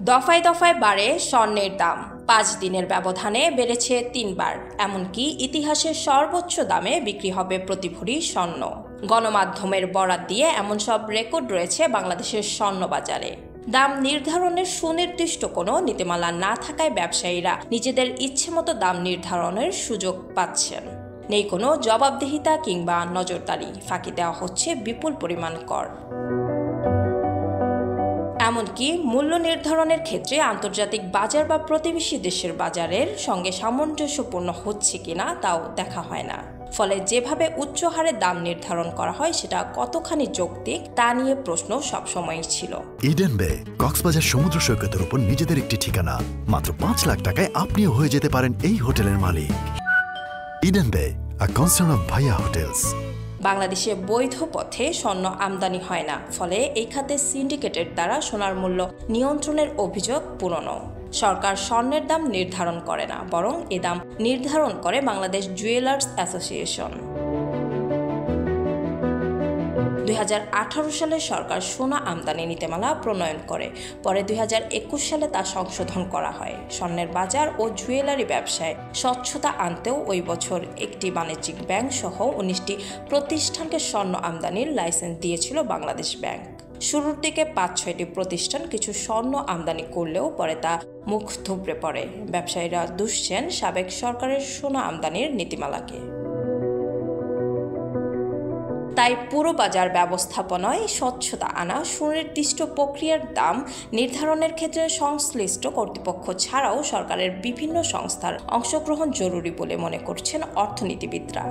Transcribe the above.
দফায় দফায় বাড়ে স্বর্ণের দাম। 5 দিনের ব্যবধানে বেড়েছে 3 বার। এমনকি ইতিহাসের সর্বোচ্চ দামে বিক্রি হবে প্রতি ভরি স্বর্ণ। গণমাধ্যমের বরাত দিয়ে এমন সব রেকর্ড রয়েছে বাংলাদেশের স্বর্ণ বাজারে। দাম নির্ধারণের সুনির্দিষ্ট কোনো নীতিমালা না থাকায় ব্যবসায়ীরা নিজেদের ইচ্ছেমতো দাম নির্ধারণের সুযোগ পাচ্ছেন। নেই কোনো জবাবদিহিতা কিংবা নজরদারি, ফাঁকি দেওয়া হচ্ছে বিপুল পরিমাণ কর। এমনকি মূল্য নির্ধারণের ক্ষেত্রে আন্তর্জাতিক বাজার বা প্রতিবেশী দেশের বাজারের সঙ্গে সামঞ্জস্যপূর্ণ হচ্ছে কিনা তাও দেখা হয় না। ফলে যেভাবে উচ্চ হারে দাম নির্ধারণ করা হয় সেটা কতখানি যৌক্তিক তা নিয়ে প্রশ্ন সবসময়ই ছিল। ইডেন বে কক্সবাজার সমুদ্র সৈকতের উপর নিজেদের একটি ঠিকানা। মাত্র 5 লাখ টাকায় আপনিও হয়ে যেতে পারেন এই হোটেলের মালিক। ইডেন বে, আ কনসার্ন অফ ভাইয়া হোটেলস। বাংলাদেশে বৈধ পথে স্বর্ণ আমদানি হয় না, ফলে এই খাতে সিন্ডিকেটের দ্বারা সোনার মূল্য নিয়ন্ত্রণের অভিযোগ পুরনো। সরকার স্বর্ণের দাম নির্ধারণ করে না, বরং এ দাম নির্ধারণ করে বাংলাদেশ জুয়েলার্স অ্যাসোসিয়েশন। 2018 সালে সরকার সোনা আমদানি নীতিমালা প্রণয়ন করে। পরে 2021 সালে তা সংশোধন করা হয়। স্বর্ণের বাজার ও জুয়েলারি ব্যবসায় স্বচ্ছতা আনতেও ওই বছর একটি বাণিজ্যিক ব্যাংক সহ 19টি প্রতিষ্ঠানকে স্বর্ণ আমদানির লাইসেন্স দিয়েছিল বাংলাদেশ ব্যাংক। শুরুর দিকে 5-6টি প্রতিষ্ঠান কিছু স্বর্ণ আমদানি করলেও পরে তা মুখ থুবড়ে পড়ে। ব্যবসায়ীরা দুষছেন সাবেক সরকারের সোনা আমদানির নীতিমালাকে। তাই পুরো বাজার ব্যবস্থাপনায় স্বচ্ছতা আনা, সুনির্দিষ্ট প্রক্রিয়ার দাম নির্ধারণের ক্ষেত্রে সংশ্লিষ্ট কর্তৃপক্ষ ছাড়াও সরকারের বিভিন্ন সংস্থার অংশগ্রহণ জরুরি বলে মনে করছেন অর্থনীতিবিদরা।